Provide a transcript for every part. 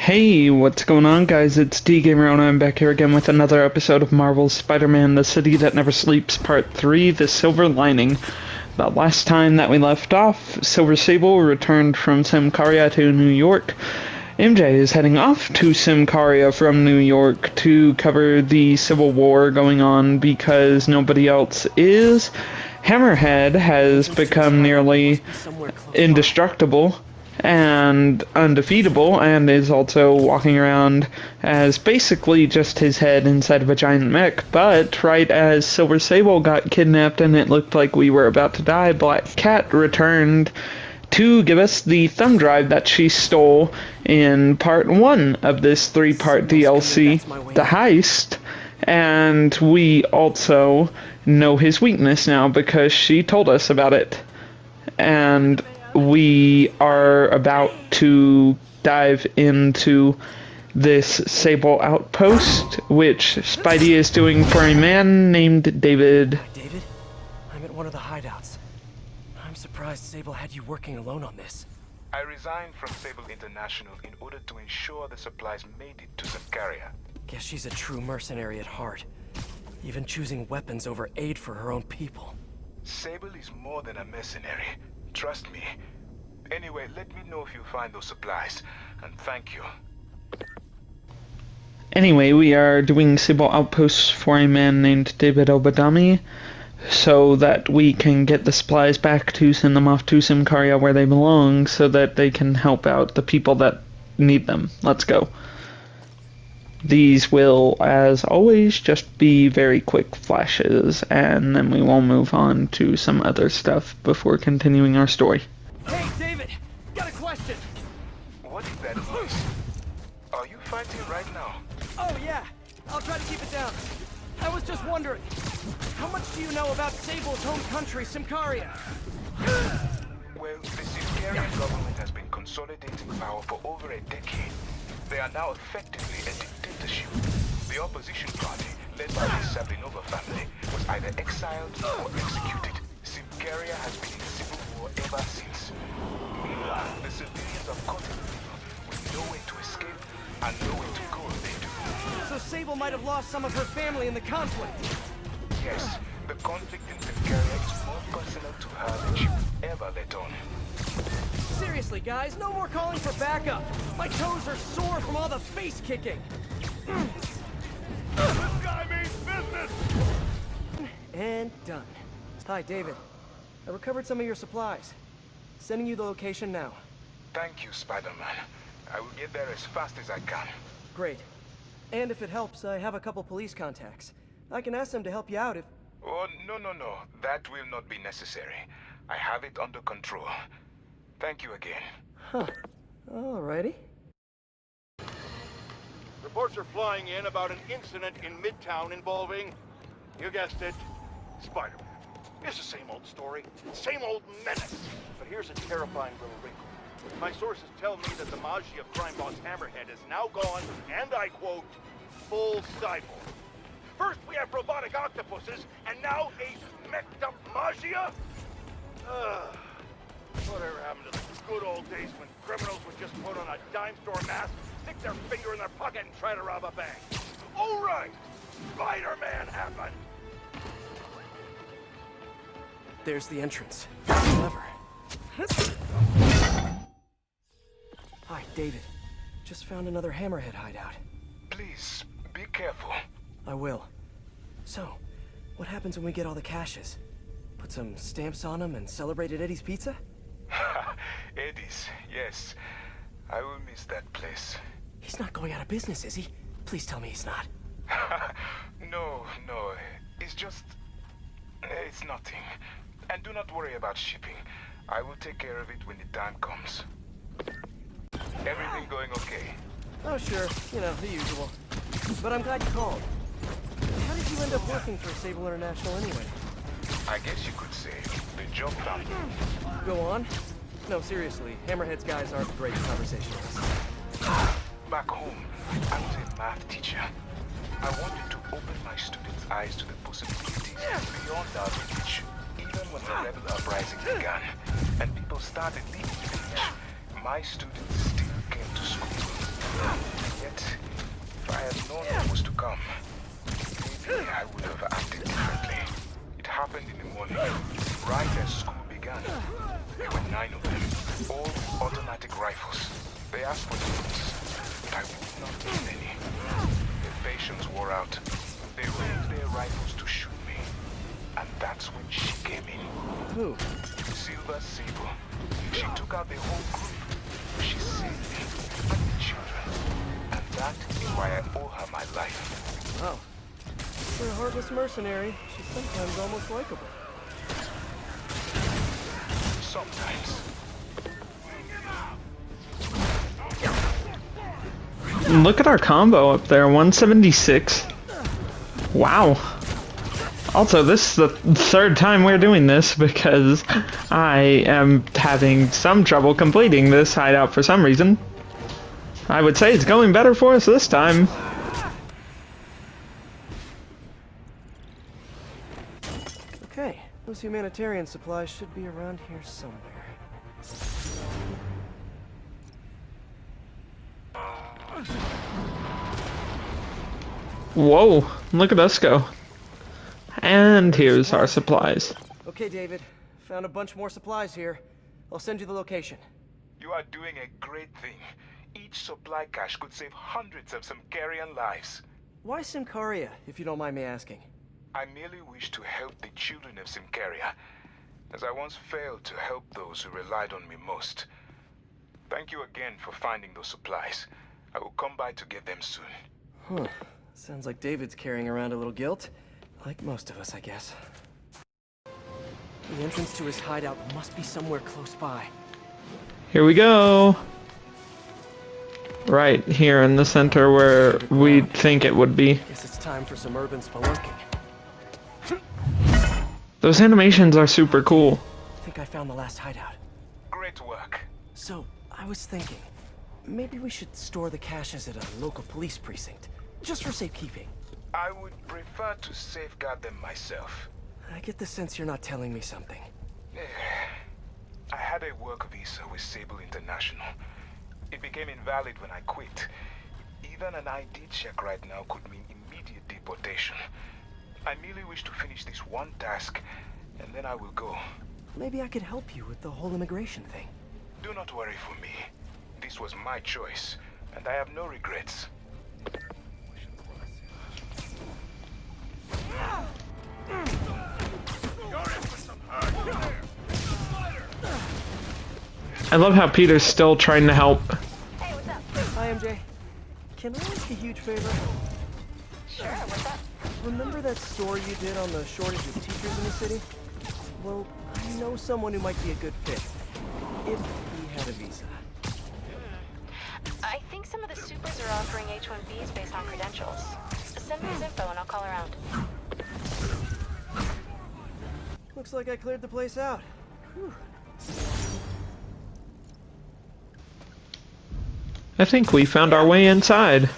Hey, what's going on, guys? It's D-Gamer and I'm back here again with another episode of Marvel's Spider-Man: The City That Never Sleeps, Part 3, The Silver Lining. The last time that we left off, Silver Sable returned from Symkaria to New York. MJ is heading off to Symkaria from New York to cover the Civil War going on because nobody else is. Hammerhead has become nearly indestructible and undefeatable, and is also walking around as basically just his head inside of a giant mech. But right as Silver Sable got kidnapped and it looked like we were about to die, Black Cat returned to give us the thumb drive that she stole in part 1 of this 3-part DLC, the heist. And we also know his weakness now because she told us about it. And we are about to dive into this Sable outpost, which Spidey is doing for a man named David. Hi, David. I'm at one of the hideouts. I'm surprised Sable had you working alone on this. I resigned from Sable International in order to ensure the supplies made it to Symkaria. Guess she's a true mercenary at heart. Even choosing weapons over aid for her own people. Sable is more than a mercenary. Trust me. Anyway, let me know if you find those supplies, and thank you. Anyway, we are doing Sable outposts for a man named David Obadami, so that we can get the supplies back to send them off to Symkaria where they belong, so that they can help out the people that need them. Let's go. These will, as always, just be very quick flashes, and then we will move on to some other stuff before continuing our story. Hey, David! Got a question! What is that noise? Are you fighting right now? Oh, yeah. I'll try to keep it down. I was just wondering, how much do you know about Sable's home country, Symkaria? Well, the Symkarian government has been consolidating power for over a decade. They are now effectively a dictatorship. The opposition party, led by the Sablinova family, was either exiled or executed. Symkaria has been in civil war ever since. Meanwhile, the civilians are caught in the middle, with nowhere to escape and nowhere to go if they do. So Sable might have lost some of her family in the conflict. Yes, the conflict in Symkaria is more personal to her than she would ever let on. Seriously, guys, no more calling for backup. My toes are sore from all the face kicking. This guy means business! And done. Hi, David. I recovered some of your supplies. Sending you the location now. Thank you, Spider-Man. I will get there as fast as I can. Great. And if it helps, I have a couple police contacts. I can ask them to help you out if... Oh, no. That will not be necessary. I have it under control. Thank you again. Huh. Alrighty. Reports are flying in about an incident in Midtown involving, you guessed it, Spider-Man. It's the same old story, same old menace. But here's a terrifying little wrinkle. My sources tell me that the Maggia crime boss Hammerhead is now gone, and I quote, full cyborg. First we have robotic octopuses, and now a mech'd up Maggia? Whatever happened to the good old days when criminals would just put on a dime store mask, stick their finger in their pocket, and try to rob a bank? All right, Spider-Man happened. There's the entrance. Clever. Hi, David. Just found another Hammerhead hideout. Please, be careful. I will. So, what happens when we get all the caches? Put some stamps on them and celebrate at Eddie's Pizza? Eddie's, yes. I will miss that place. He's not going out of business, is he? Please tell me he's not. No. It's just... It's nothing. And do not worry about shipping. I will take care of it when the time comes. Everything going okay? Oh, sure. You know, the usual. But I'm glad you called. How did you end up working for Sable International anyway? I guess you could say the job found me. Go on. No, seriously. Hammerhead's guys aren't great conversationalists. Back home, I was a math teacher. I wanted to open my students' eyes to the possibilities beyond our village. Even when the rebel uprising began, and people started leaving the village, my students still came to school. but I would not miss any. Their patience wore out. They raised their rifles to shoot me. And that's when she came in. Who? Silver Sable. She took out the whole group. She saved me and the children. And that is why I owe her my life. Oh. For a heartless mercenary, she's sometimes almost likable. Sometimes. Look at our combo up there, 176. Wow. Also, this is the third time we're doing this because I am having some trouble completing this hideout for some reason. I would say it's going better for us this time. Okay, those humanitarian supplies should be around here somewhere. Whoa, look at us go. And here's our supplies. Okay, David. Found a bunch more supplies here. I'll send you the location. You are doing a great thing. Each supply cache could save hundreds of Simcarian lives. Why Simcaria, if you don't mind me asking? I merely wish to help the children of Simcaria, as I once failed to help those who relied on me most. Thank you again for finding those supplies. I will come by to get them soon. Huh. Sounds like David's carrying around a little guilt. Like most of us, I guess. The entrance to his hideout must be somewhere close by. Here we go. Right here in the center where we think it would be. Guess it's time for some urban spelunking. Those animations are super cool. I think I found the last hideout. Great work. So, I was thinking, maybe we should store the caches at a local police precinct, just for safekeeping. I would prefer to safeguard them myself. I get the sense you're not telling me something. I had a work visa with Sable International. It became invalid when I quit. Even an ID check right now could mean immediate deportation. I merely wish to finish this one task, and then I will go. Maybe I could help you with the whole immigration thing. Do not worry for me. This was my choice, and I have no regrets. I love how Peter's still trying to help. Hey, what's up? Hi, MJ. Can I ask a huge favor? Sure, what's up? Remember that story you did on the shortage of teachers in the city? Well, I know someone who might be a good fit. If he had a visa. I think some of the supers are offering H-1Bs based on credentials. Send me his info and I'll call around. Looks like I cleared the place out. Whew. I think we found our way inside.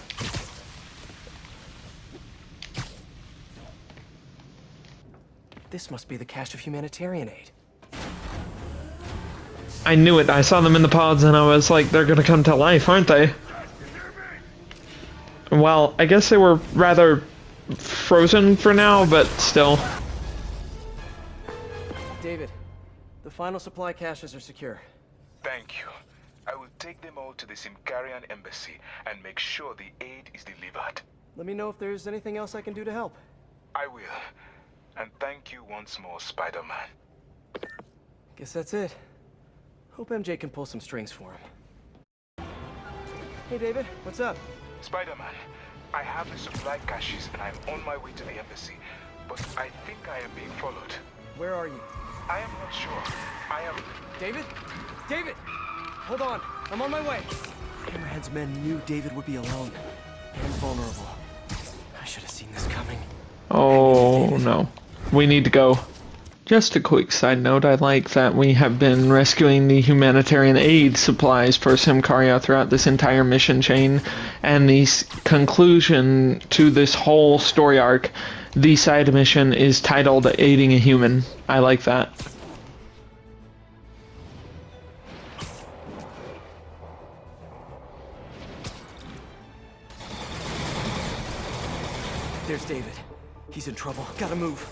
This must be the cache of humanitarian aid. I knew it. I saw them in the pods and I was like, they're gonna come to life, aren't they? Well, I guess they were rather frozen for now, but still. David, the final supply caches are secure. Thank you. I will take them all to the Simcarian embassy and make sure the aid is delivered. Let me know if there's anything else I can do to help. I will. And thank you once more, Spider-Man. Guess that's it. Hope MJ can pull some strings for him. Hey David, what's up? Spider-Man, I have the supply caches and I'm on my way to the embassy, but I think I am being followed. Where are you? I am not sure. I am... David? David! Hold on, I'm on my way. Hammerhead's men knew David would be alone and vulnerable. I should have seen this coming. Oh no. We need to go. Just a quick side note, I like that we have been rescuing the humanitarian aid supplies for Simcaria throughout this entire mission chain, and the conclusion to this whole story arc, the side mission is titled Aiding a Human. I like that. There's David. He's in trouble. Gotta move.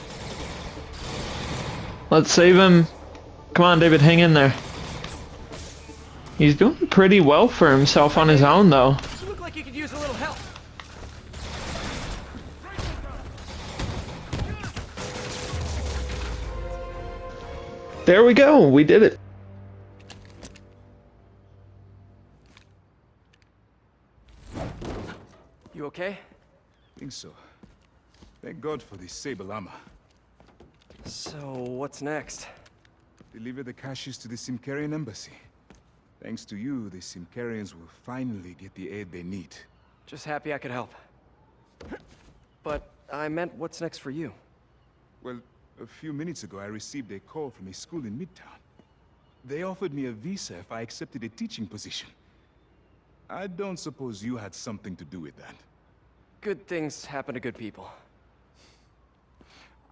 Let's save him. Come on, David, hang in there. He's doing pretty well for himself on his own, though. You look like There we go. We did it. You okay? Think so. Thank God for the Sable armor. So, what's next? Deliver the caches to the Simkarian embassy. Thanks to you, the Simkarians will finally get the aid they need. Just happy I could help. But I meant, what's next for you? Well, a few minutes ago I received a call from a school in Midtown. They offered me a visa if I accepted a teaching position. I don't suppose you had something to do with that. Good things happen to good people.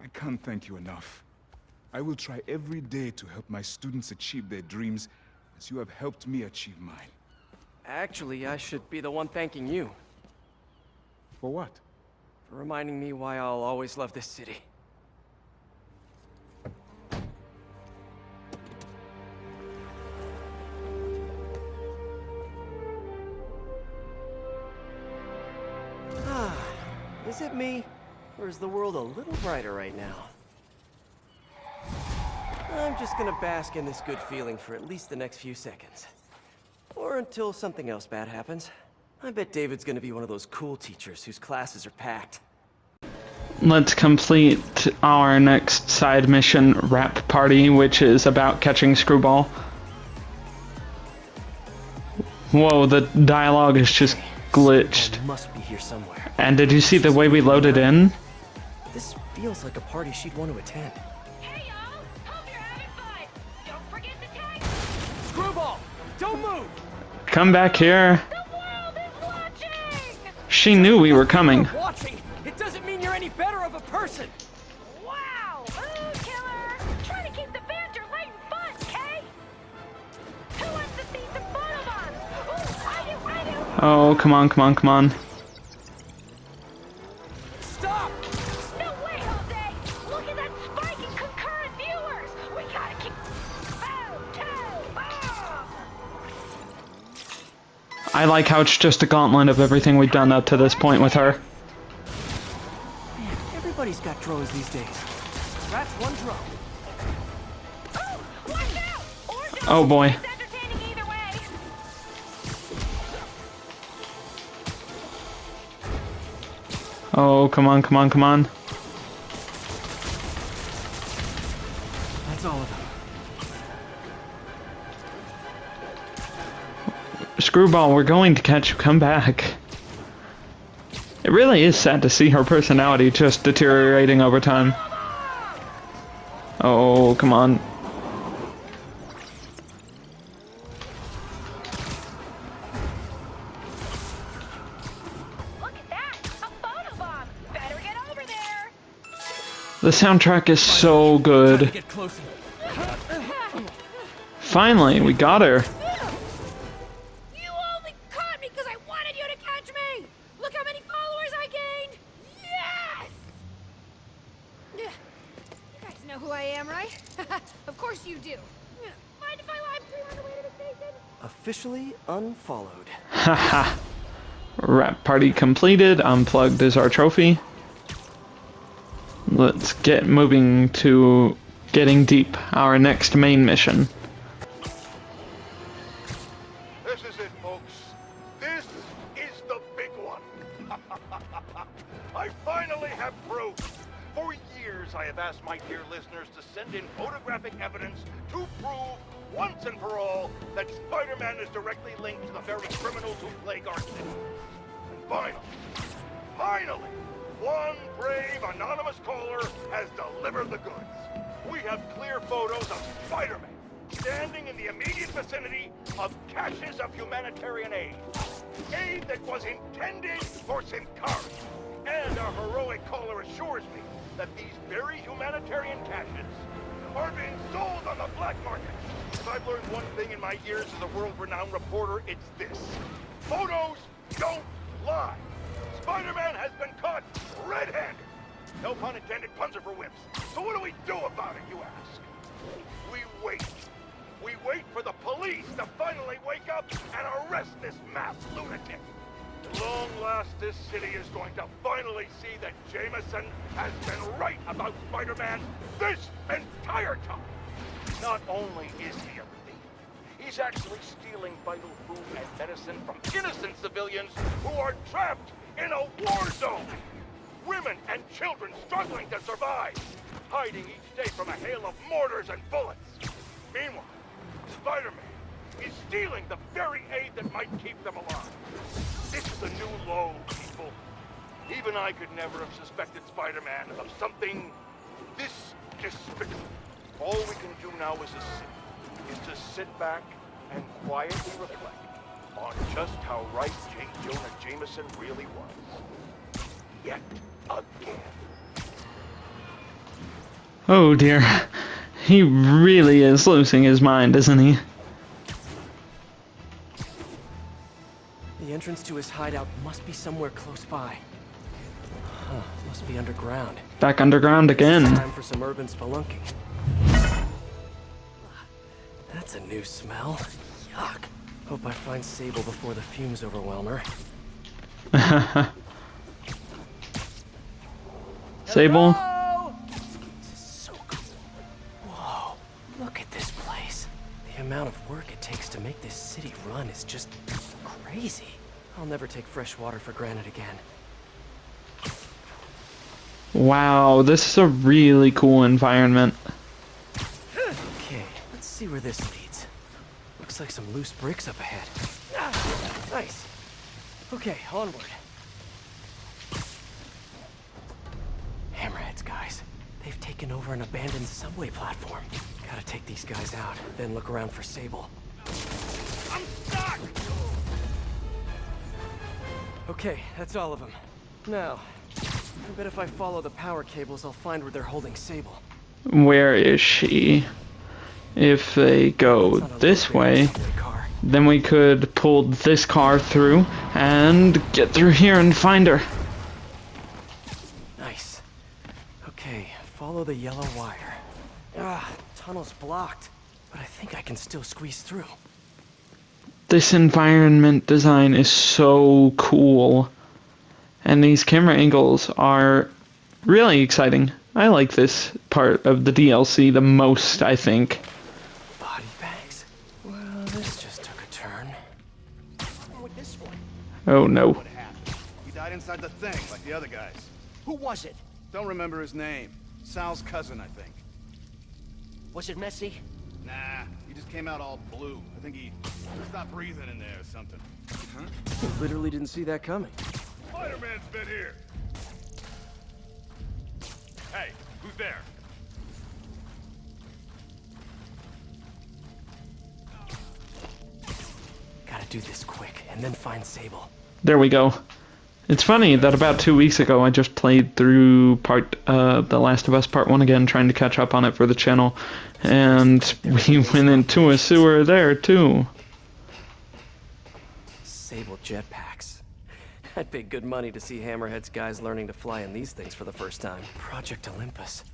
I can't thank you enough. I will try every day to help my students achieve their dreams as you have helped me achieve mine. Actually, I should be the one thanking you. For what? For reminding me why I'll always love this city. Is it me? Or is the world a little brighter right now? I'm just gonna bask in this good feeling for at least the next few seconds. Or until something else bad happens. I bet David's gonna be one of those cool teachers whose classes are packed. Let's complete our next side mission, Rap Party, which is about catching Screwball. Whoa, the dialogue is just glitched. Screwball must be here somewhere. And did you see the way we loaded in? This feels like a party she'd want to attend. Hey, y'all! Hope you're having fun! Don't forget the tag! Screwball! Don't move! Come back here. The world is watching! She knew we were coming. You're watching! It doesn't mean you're any better of a person! Wow! Ooh, killer! Try to keep the banter light and fun, okay? Who wants to see some photobombs? Ooh, I do! Oh, come on, come on, come on. Stop! No way, Jose! Look at that spike in concurrent viewers! We gotta keep... I like how it's just a gauntlet of everything we've done up to this point with her. Man, everybody's got drones these days. That's one drone. Oh, watch out! Or Oh boy. it's entertaining either way. Oh, come on, come on, come on. That's all of them. Screwball, we're going to catch you. Come back. It really is sad to see her personality just deteriorating over time. Oh, come on. Look at that! A photobomb! Better get over there! The soundtrack is so good. Get closer. Finally, we got her. You only caught me because I wanted you to catch me! Look how many followers I gained! Yes! You guys know who I am, right? Of course you do. Mind if I live stream on the way to the station? Officially unfollowed. Haha. Rap party completed. Unplugged is our trophy. Let's get moving to getting deep, our next main mission. This is it, folks. This is the big one. I finally have proof. For years, I have asked my dear listeners to send in photographic evidence to prove once and for all that Spider-Man is directly linked to the very criminals who plague our city. And finally, one brave anonymous caller has delivered the goods. We have clear photos of Spider-Man standing in the immediate vicinity of caches of humanitarian aid. Aid that was intended for Simkari. And our heroic caller assures me that these very humanitarian caches are being sold on the black market. If I've learned one thing in my years as a world-renowned reporter, it's this. Photos don't lie. Spider-Man has been caught red-handed. No pun intended, puns are for wimps. So what do we do about it, you ask? We wait. We wait for the police to finally wake up and arrest this mass lunatic. At long last, this city is going to finally see that Jameson has been right about Spider-Man this entire time. Not only is he a thief, he's actually stealing vital food and medicine from innocent civilians who are trapped in a war zone. Women and children struggling to survive, hiding each day from a hail of mortars and bullets. Meanwhile, Spider-Man is stealing the very aid that might keep them alive. This is a new low, people. Even I could never have suspected Spider-Man of something this despicable. All we can do now as a city is to sit back and quietly reflect on just how right J. Jonah Jameson really was. Yet again. Oh dear. He really is losing his mind, isn't he? The entrance to his hideout must be somewhere close by. Huh, must be underground. Back underground again. Time for some urban spelunking. That's a new smell. Yuck. Hope I find Sable before the fumes overwhelm her. Sable? Hello? This is so cool. Whoa, look at this place. The amount of work it takes to make this city run is just crazy. I'll never take fresh water for granted again. Wow, this is a really cool environment. Okay, let's see where this leads. Looks like some loose bricks up ahead. Ah, nice. Okay, onward. Hammerheads, guys. They've taken over an abandoned subway platform. Gotta take these guys out, then look around for Sable. I'm stuck! Okay, that's all of them. Now, I bet if I follow the power cables, I'll find where they're holding Sable. Where is she? If they go this way, then we could pull this car through and get through here and find her. Nice. Okay, follow the yellow wire. Ah, tunnel's blocked, but I think I can still squeeze through. This environment design is so cool. And these camera angles are really exciting. I like this part of the DLC the most, I think. Body bags? Well, this just took a turn. With this one. Oh no. What happened? He died inside the thing, like the other guys. Who was it? Don't remember his name. Sal's cousin, I think. Was it messy? Nah, he just came out all blue. I think he stopped breathing in there or something. Literally didn't see that coming. Spider-Man's been here! Hey, who's there? Gotta do this quick, and then find Sable. There we go. It's funny that about 2 weeks ago I just played through The Last of Us Part 1 again, trying to catch up on it for the channel, and we went into a sewer there too. Sable jetpacks. I'd pay good money to see Hammerhead's guys learning to fly in these things for the first time. Project Olympus.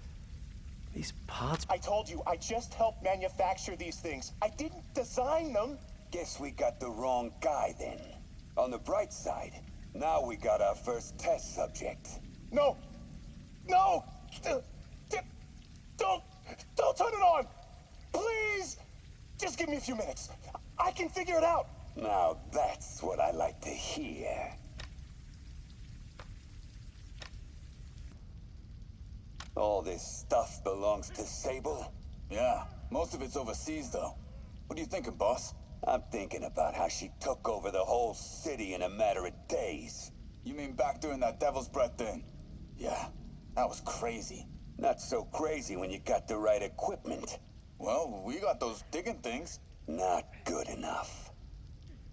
These pods... I told you, I just helped manufacture these things. I didn't design them. Guess we got the wrong guy then. On the bright side, now we got our first test subject. No! No! Don't turn it on! Please! Just give me a few minutes. I can figure it out. Now that's what I like to hear. All this stuff belongs to Sable? Yeah, most of it's overseas, though. What are you thinking, boss? I'm thinking about how she took over the whole city in a matter of days. You mean back during that Devil's Breath thing? Yeah, that was crazy. Not so crazy when you got the right equipment. Well, we got those digging things. Not good enough.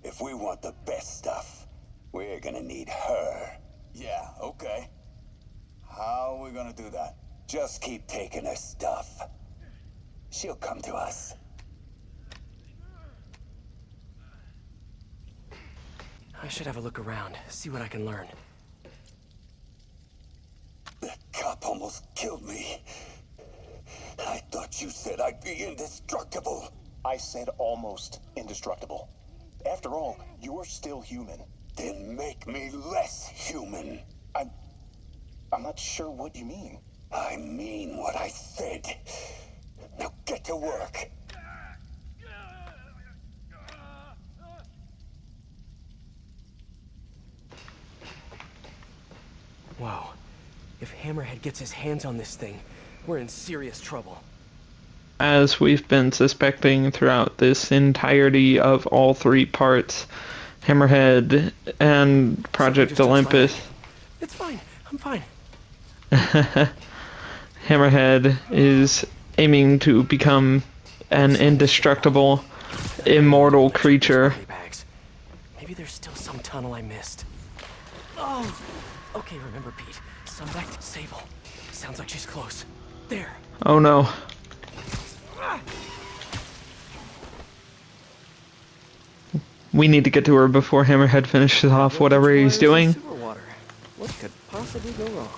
If we want the best stuff, we're gonna need her. Yeah, okay. How are we gonna do that? Just keep taking her stuff. She'll come to us. I should have a look around, see what I can learn. That cop almost killed me. I thought you said I'd be indestructible. I said almost indestructible. After all, you're still human. Then make me less human. I'm not sure what you mean. I mean what I said. Now get get to work. Whoa. If Hammerhead gets his hands on this thing, we're in serious trouble. As we've been suspecting throughout this entirety of all three parts, Hammerhead and Project Olympus. It's fine. I'm fine. Hammerhead is aiming to become an indestructible, immortal creature. Maybe there's still some tunnel I missed. Oh! Okay, remember, Pete. Sunback to Sable. Sounds like she's close. There. Oh no. We need to get to her before Hammerhead finishes off whatever he's doing. What could possibly go wrong?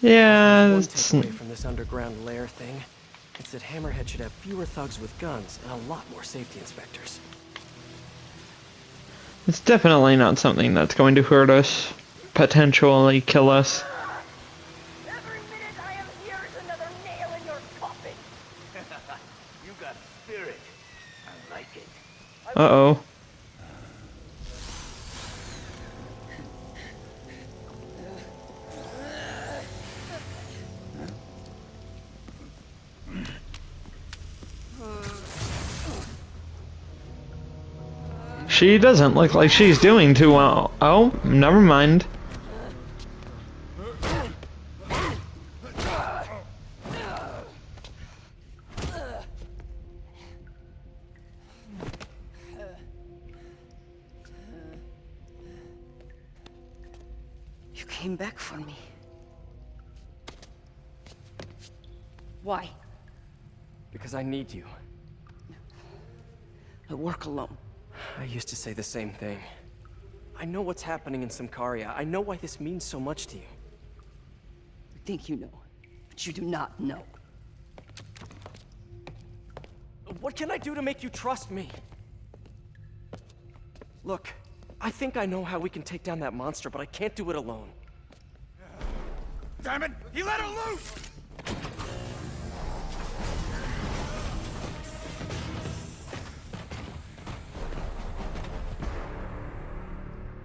Yeah, One it's... takeaway from this underground lair thing, it's that Hammerhead should have fewer thugs with guns and a lot more safety inspectors. It's definitely not something that's going to hurt us, potentially kill us. Every minute I am here is another nail in your coffin. You got spirit. I like it. Uh-oh. She doesn't look like she's doing too well. Oh, never mind. You came back for me. Why? Because I need you. I work alone. I used to say the same thing. I know what's happening in Symkaria. I know why this means so much to you. You think you know, but you do not know. What can I do to make you trust me? Look, I think I know how we can take down that monster, but I can't do it alone. Damn it! He let her loose!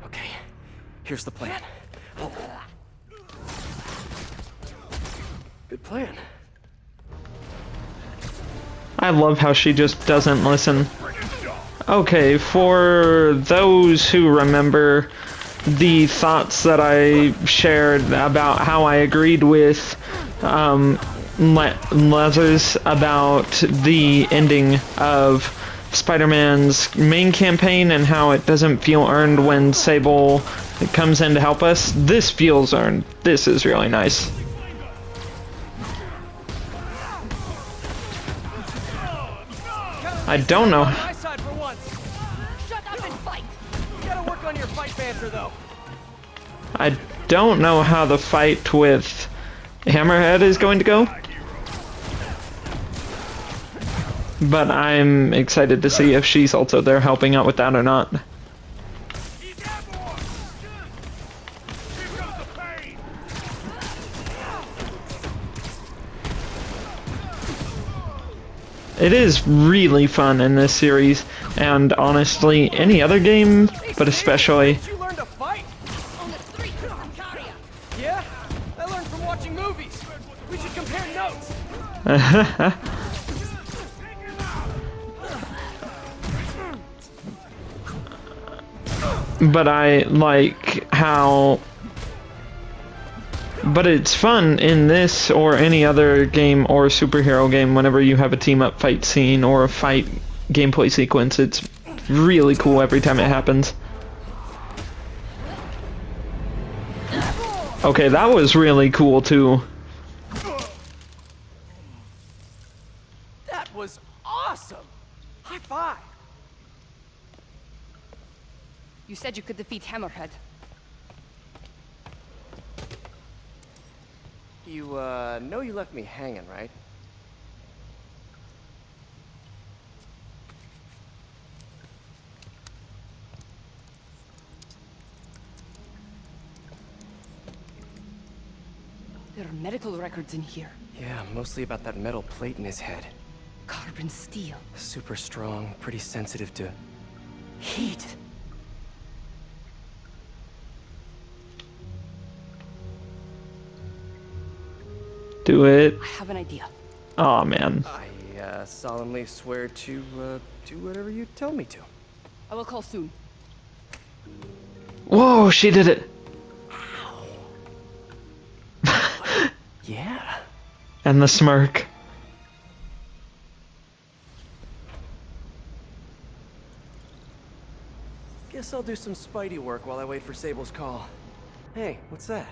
Okay, here's the plan. Good plan. I love how she just doesn't listen. Okay, for those who remember the thoughts that I shared about how I agreed with Lazarus about the ending of Spider-Man's main campaign and how it doesn't feel earned when Sable comes in to help us, this feels earned. This is really nice. I don't know. My side for once. Shut up and fight. You gotta work on your fight banter, though. I don't know how the fight with Hammerhead is going to go, but I'm excited to see if she's also there helping out with that or not. It is really fun in this series, and honestly, any other game, but especially. Did you learn to fight? On the streets of Symkaria. Yeah? I learned from watching movies. We should compare notes. But I like how... But it's fun in this or any other game or superhero game whenever you have a team-up fight scene or a fight gameplay sequence. It's really cool every time it happens. Okay, that was really cool too. That was awesome! High five! You said you could defeat Hammerhead. You, know you left me hanging, right? There are medical records in here. Yeah, mostly about that metal plate in his head. Carbon steel. Super strong, pretty sensitive to heat. Do it. I have an idea. Oh man. I solemnly swear to do whatever you tell me to. I will call soon. Whoa, she did it. Yeah. And the smirk. Guess I'll do some Spidey work while I wait for Sable's call. Hey, what's that?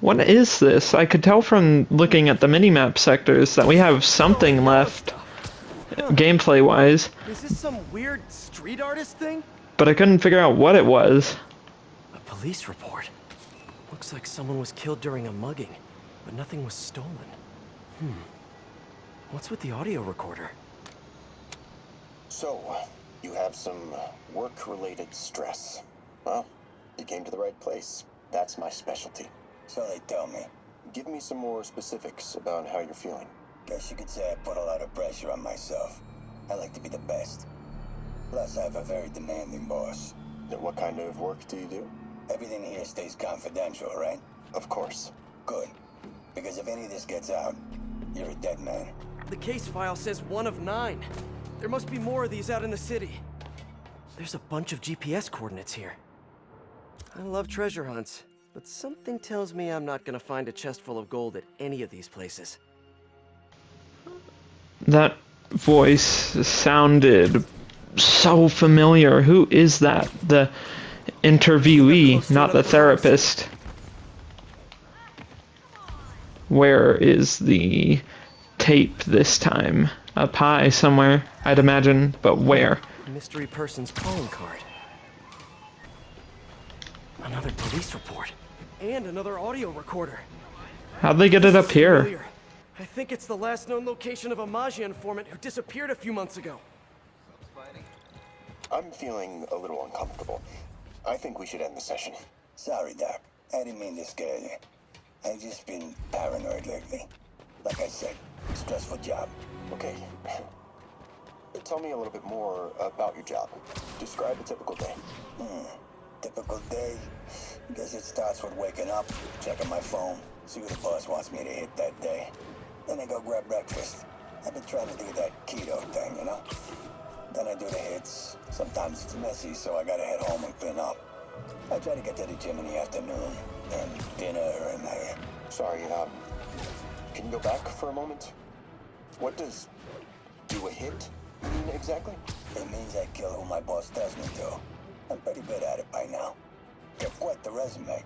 What is this? I could tell from looking at the minimap sectors that we have something left, gameplay-wise, Is this some weird street artist thing? but I couldn't figure out what it was. A police report. Looks like someone was killed during a mugging, but nothing was stolen. What's with the audio recorder? So, you have some work-related stress. Well, you came to the right place. That's my specialty. So they tell me. Give me some more specifics about how you're feeling. Guess you could say I put a lot of pressure on myself. I like to be the best. Plus, I have a very demanding boss. Then what kind of work do you do? Everything here stays confidential, right? Of course. Good. Because if any of this gets out, you're a dead man. The case file says 1 of 9. There must be more of these out in the city. There's a bunch of GPS coordinates here. I love treasure hunts, but something tells me I'm not gonna find a chest full of gold at any of these places. That voice sounded so familiar. Who is that? The interviewee, not the therapist. Where is the tape this time? Up high somewhere, I'd imagine, but where? Mystery person's calling card. Another police report. And another audio recorder. How'd they get it up here? Familiar. I think it's the last known location of a Maggia informant who disappeared a few months ago. I'm feeling a little uncomfortable. I think we should end the session. Sorry, Doc. I didn't mean to scare you. I've just been paranoid lately. Like I said, stressful job. Okay. Tell me a little bit more about your job. Describe a typical day. Typical day? Guess it starts with waking up, checking my phone, see what the boss wants me to hit that day. Then I go grab breakfast. I've been trying to do that keto thing, you know? Then I do the hits. Sometimes it's messy, so I gotta head home and clean up. I try to get to the gym in the afternoon, and dinner, and Sorry, can you go back for a moment? What does do a hit mean exactly? It means I kill who my boss tells me to. I'm pretty good at it by now. You've quite the resume.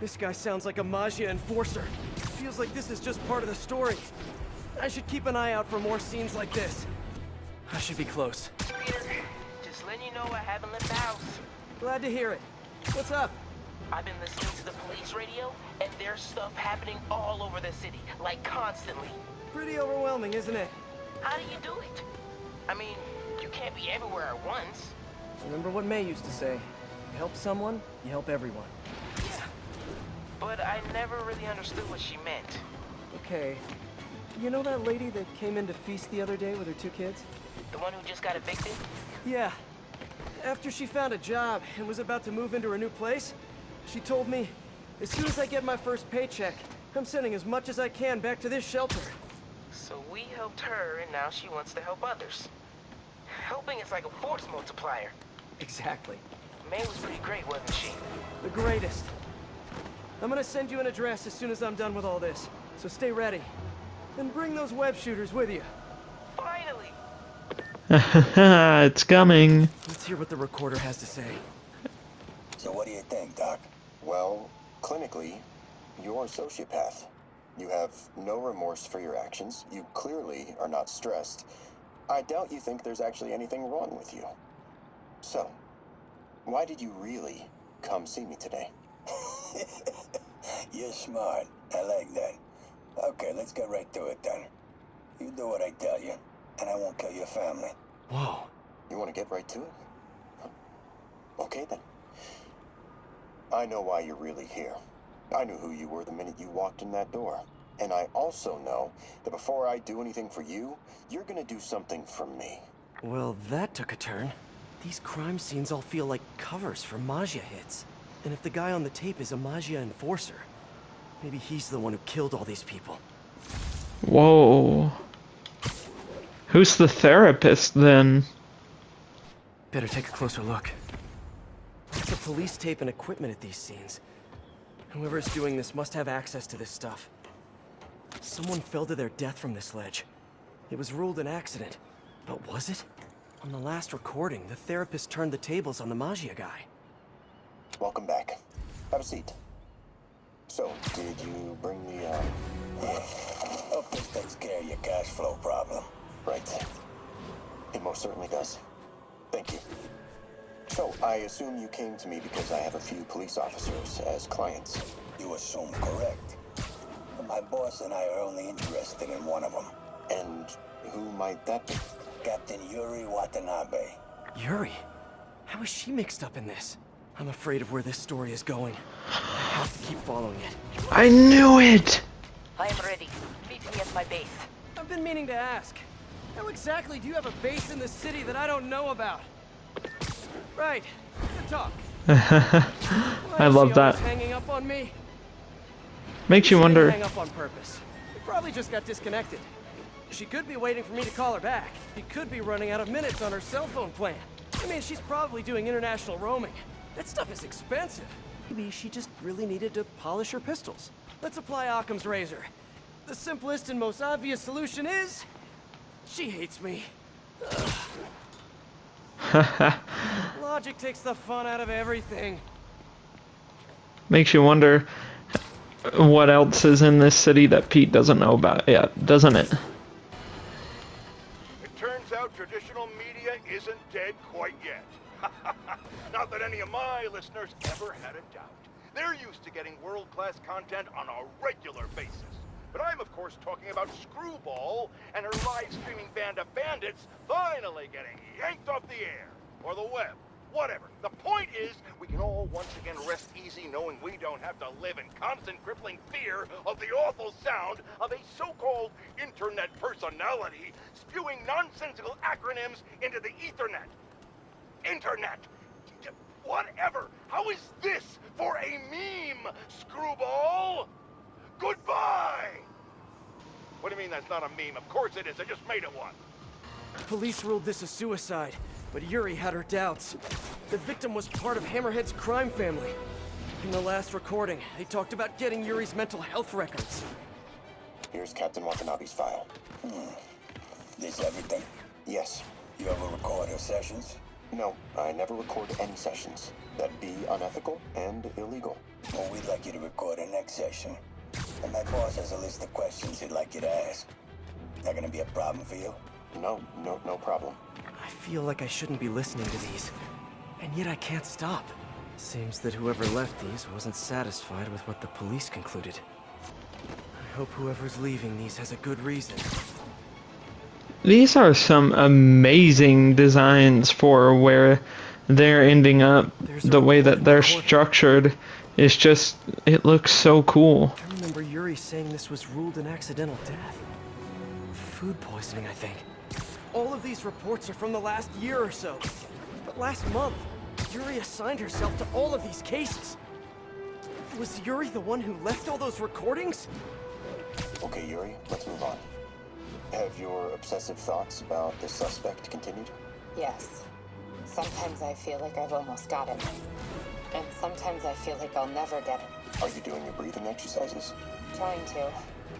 This guy sounds like a Maggia enforcer. Feels like this is just part of the story. I should keep an eye out for more scenes like this. I should be close. Peter, just letting you know I haven't left the house. Glad to hear it. What's up? I've been listening to the police radio, and there's stuff happening all over the city, like constantly. Pretty overwhelming, isn't it? How do you do it? I mean, you can't be everywhere at once. Remember what May used to say. You help someone, you help everyone. Yeah, but I never really understood what she meant. Okay. You know that lady that came in to feast the other day with her 2 kids? The one who just got evicted? Yeah. After she found a job and was about to move into her new place, she told me, as soon as I get my first paycheck, I'm sending as much as I can back to this shelter. So we helped her, and now she wants to help others. Helping is like a force multiplier. Exactly. May was pretty great, wasn't she? The greatest. I'm gonna send you an address as soon as I'm done with all this, so stay ready. And bring those web shooters with you. Finally! It's coming. Let's hear what the recorder has to say. So what do you think, Doc? Well, clinically, you're a sociopath. You have no remorse for your actions. You clearly are not stressed. I doubt you think there's actually anything wrong with you. So, why did you really come see me today? You're smart. I like that. Okay, let's get right to it then. You do what I tell you, and I won't kill your family. Whoa. You want to get right to it? Okay then. I know why you're really here. I knew who you were the minute you walked in that door. And I also know that before I do anything for you, you're gonna do something for me. Well, that took a turn. These crime scenes all feel like covers for Maggia hits. And if the guy on the tape is a Maggia enforcer, maybe he's the one who killed all these people. Whoa. Who's the therapist then? Better take a closer look. Lots of police tape and equipment at these scenes. Whoever's doing this must have access to this stuff. Someone fell to their death from this ledge. It was ruled an accident. But was it? On the last recording, the therapist turned the tables on the Maggia guy. Welcome back. Have a seat. So, did you bring the, Hope this takes care of your cash flow problem. Right. It most certainly does. Thank you. So, I assume you came to me because I have a few police officers as clients. You assume correct. But my boss and I are only interested in one of them. And who might that be? Captain Yuri Watanabe. Yuri? How is she mixed up in this? I'm afraid of where this story is going. I have to keep following it. I knew it! I am ready. Meet me at my base. I've been meaning to ask. How exactly do you have a base in the city that I don't know about? Right. Good talk. I love that. Hanging up on me? Makes you wonder. Hang up on purpose. We probably just got disconnected. She could be waiting for me to call her back. She could be running out of minutes on her cell phone plan. I mean, she's probably doing international roaming. That stuff is expensive. Maybe she just really needed to polish her pistols. Let's apply Occam's razor. The simplest and most obvious solution is... she hates me. Logic takes the fun out of everything. Makes you wonder what else is in this city that Pete doesn't know about yet, doesn't it? It turns out traditional media isn't dead quite yet. Not that any of my listeners ever had a doubt. They're used to getting world-class content on a regular basis. But I'm, of course, talking about Screwball and her live-streaming band of bandits finally getting yanked off the air. Or the web. Whatever. The point is, we can all once again rest easy knowing we don't have to live in constant crippling fear of the awful sound of a so-called internet personality spewing nonsensical acronyms into the Ethernet. Internet. Whatever. How is this for a meme, Screwball? Goodbye! What do you mean that's not a meme? Of course it is. I just made it one. Police ruled this a suicide, but Yuri had her doubts. The victim was part of Hammerhead's crime family. In the last recording, they talked about getting Yuri's mental health records. Here's Captain Watanabe's file. This everything? Yes. You ever record her sessions? No, I never record any sessions. That'd be unethical and illegal. Well, we'd like you to record her next session. And my boss has a list of questions he'd like you to ask. That gonna be a problem for you? No problem. I feel like I shouldn't be listening to these, and yet I can't stop. Seems that whoever left these wasn't satisfied with what the police concluded. I hope whoever's leaving these has a good reason. These are some amazing designs for where they're ending up. The way that they're structured is just, it looks so cool. I remember Yuri saying this was ruled an accidental death. Food poisoning, I think. All of these reports are from the last year or so. But last month, Yuri assigned herself to all of these cases. Was Yuri the one who left all those recordings? Okay, Yuri, let's move on. Have your obsessive thoughts about the suspect continued? Yes. Sometimes I feel like I've almost got him. And sometimes I feel like I'll never get him. Are you doing your breathing exercises? Trying to.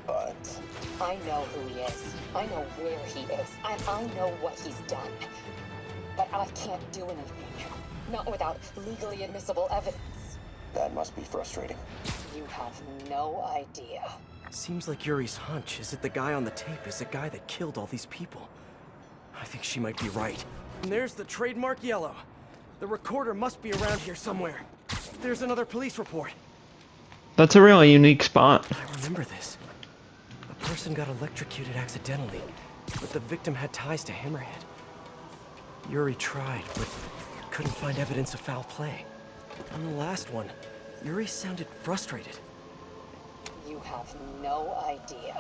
But... I know who he is. I know where he is. And I know what he's done. But I can't do anything. Not without legally admissible evidence. That must be frustrating. You have no idea. Seems like Yuri's hunch is that the guy on the tape is the guy that killed all these people. I think she might be right. And there's the trademark yellow. The recorder must be around here somewhere. There's another police report. That's a really unique spot. I remember this. A person got electrocuted accidentally, but the victim had ties to Hammerhead. Yuri tried, but couldn't find evidence of foul play. On the last one, Yuri sounded frustrated. You have no idea.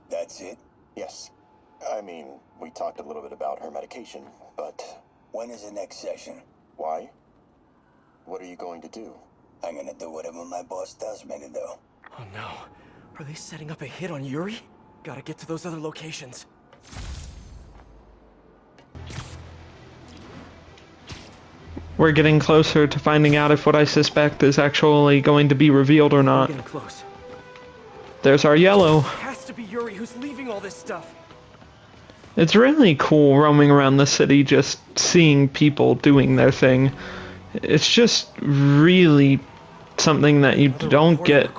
That's it? Yes. I mean, we talked a little bit about her medication, but... When is the next session? Why? What are you going to do? I'm gonna do whatever my boss tells me to do. Oh no. Are they setting up a hit on Yuri? Gotta get to those other locations. We're getting closer to finding out if what I suspect is actually going to be revealed or not. Getting close. There's our yellow. It has to be Yuri who's leaving all this stuff. It's really cool roaming around the city, just seeing people doing their thing. It's just really something that you don't get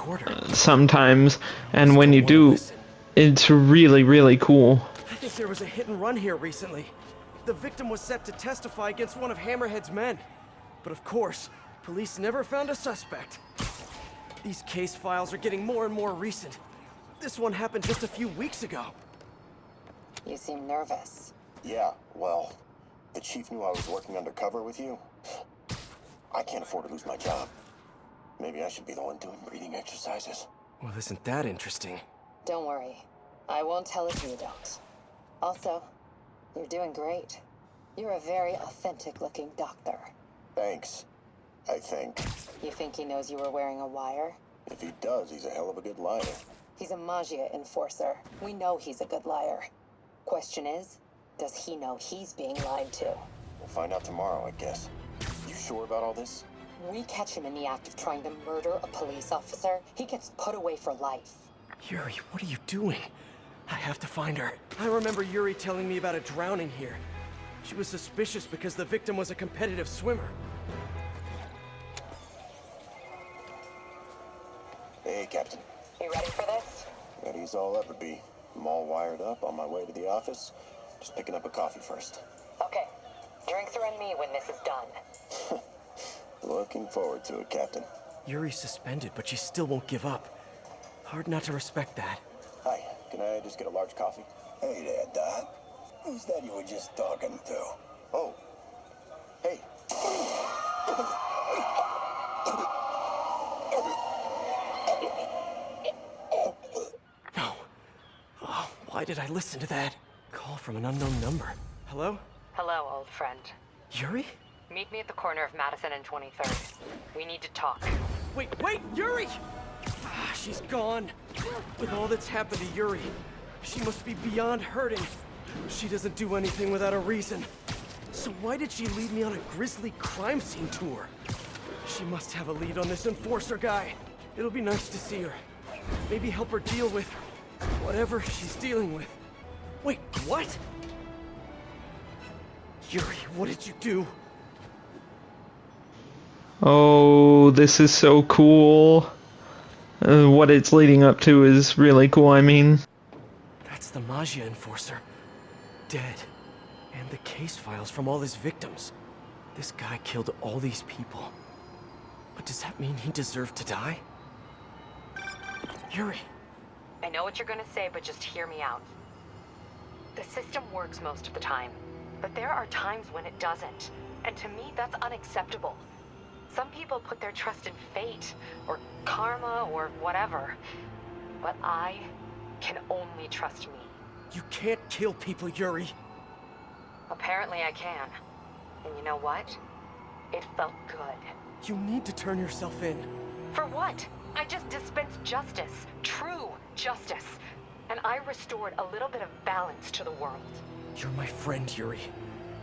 sometimes, and when you do, it's really, really cool. I think there was a hit and run here recently. The victim was set to testify against one of Hammerhead's men. But of course, police never found a suspect. These case files are getting more and more recent. This one happened just a few weeks ago. You seem nervous. Yeah, well, the chief knew I was working undercover with you. I can't afford to lose my job. Maybe I should be the one doing breathing exercises. Well, isn't that interesting? Don't worry. I won't tell if you don't. Also, you're doing great. You're a very authentic-looking doctor. Thanks. I think. You think he knows you were wearing a wire? If he does, he's a hell of a good liar. He's a Magia enforcer. We know he's a good liar. Question is, does he know he's being lied to? We'll find out tomorrow, I guess. You sure about all this? We catch him in the act of trying to murder a police officer, he gets put away for life. Yuri, what are you doing? I have to find her. I remember Yuri telling me about a drowning here. She was suspicious because the victim was a competitive swimmer. Hey, Captain. You ready for this? Ready as I'll ever be. I'm all wired up on my way to the office. Just picking up a coffee first. Okay. Drinks are on me when this is done. Looking forward to it, Captain. Yuri's suspended, but she still won't give up. Hard not to respect that. Hi, can I just get a large coffee? Hey there, Doc. Who's that you were just talking to? Oh. Hey. No. Oh, why did I listen to that? Call from an unknown number. Hello? Hello, old friend. Yuri? Meet me at the corner of Madison and 23rd. We need to talk. Wait, Yuri! Ah, she's gone. With all that's happened to Yuri, she must be beyond hurting. She doesn't do anything without a reason. So why did she lead me on a grisly crime scene tour? She must have a lead on this enforcer guy. It'll be nice to see her. Maybe help her deal with whatever she's dealing with. Wait, what? Yuri, what did you do? Oh, this is so cool. What it's leading up to is really cool, I mean. That's the Magia enforcer. Dead. And the case files from all his victims. This guy killed all these people. But does that mean he deserved to die? Yuri. I know what you're gonna say, but just hear me out. The system works most of the time, but there are times when it doesn't. And to me, that's unacceptable. Some people put their trust in fate, or karma, or whatever. But I can only trust me. You can't kill people, Yuri. Apparently I can. And you know what? It felt good. You need to turn yourself in. For what? I just dispensed justice. True justice. And I restored a little bit of balance to the world. You're my friend, Yuri.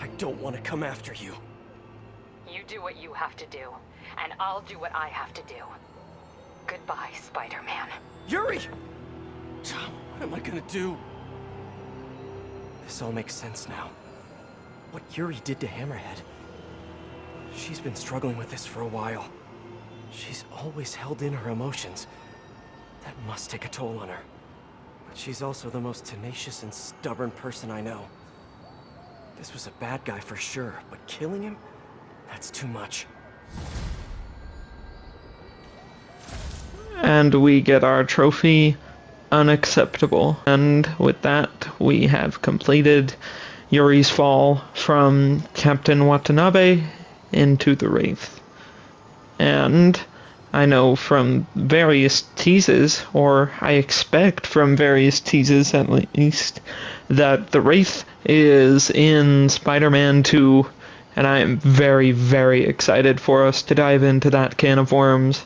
I don't want to come after you. You do what you have to do, and I'll do what I have to do. Goodbye, Spider-Man. Yuri! What am I gonna do? This all makes sense now. What Yuri did to Hammerhead. She's been struggling with this for a while. She's always held in her emotions. That must take a toll on her. But she's also the most tenacious and stubborn person I know. This was a bad guy for sure, but killing him? That's too much. And we get our trophy, unacceptable. And with that, we have completed Yuri's fall from Captain Watanabe into the Wraith. And I know from various teases, or I expect from various teases at least, that the Wraith is in Spider-Man 2, and I am very, very excited for us to dive into that can of worms.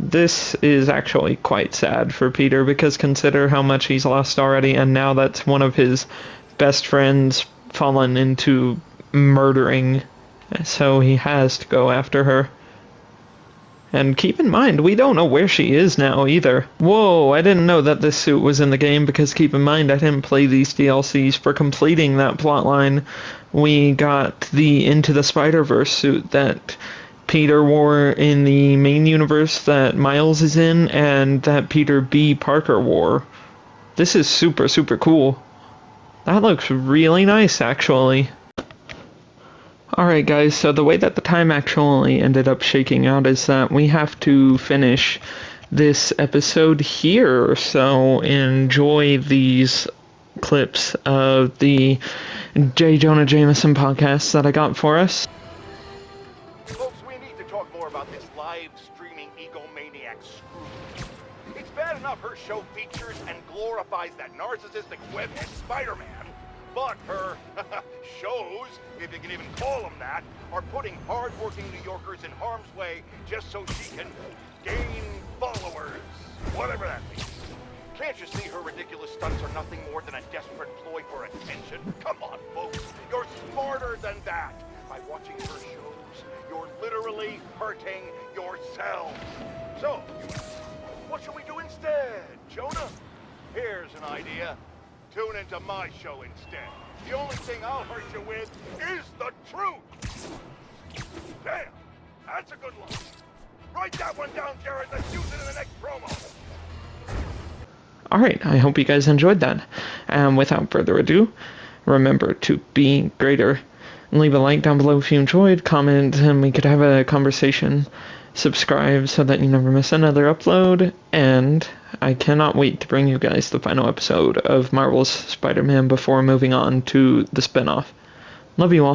This is actually quite sad for Peter, because consider how much he's lost already, and now that's one of his best friends fallen into murdering, so he has to go after her. And keep in mind, we don't know where she is now either. Whoa, I didn't know that this suit was in the game, because keep in mind, I didn't play these DLCs. For completing that plotline, we got the Into the Spider-Verse suit that Peter wore in the main universe that Miles is in, and that Peter B. Parker wore. This is super, super cool. That looks really nice, actually. Alright guys, so the way that the time actually ended up shaking out is that we have to finish this episode here, so enjoy these clips of the J. Jonah Jameson podcast that I got for us. Folks, we need to talk more about this live streaming egomaniac Screwball. It's bad enough her show features and glorifies that narcissistic webhead Spider-Man, but her shows, if you can even call them that, are putting hard-working New Yorkers in harm's way just so she can gain followers, whatever that means. Can't you see her ridiculous stunts are nothing more than a desperate ploy for attention? Come on, folks, you're smarter than that. By watching her shows, you're literally hurting yourselves. So, what should we do instead, Jonah? Here's an idea. Tune into my show instead. The only thing I'll hurt you with is the truth. Damn, that's a good line. Write that one down, Jared. Let's use it in the next promo. Alright, I hope you guys enjoyed that. And without further ado, remember to be greater. Leave a like down below if you enjoyed, comment, and we could have a conversation. Subscribe so that you never miss another upload, and I cannot wait to bring you guys the final episode of Marvel's Spider-Man before moving on to the spin-off. Love you all.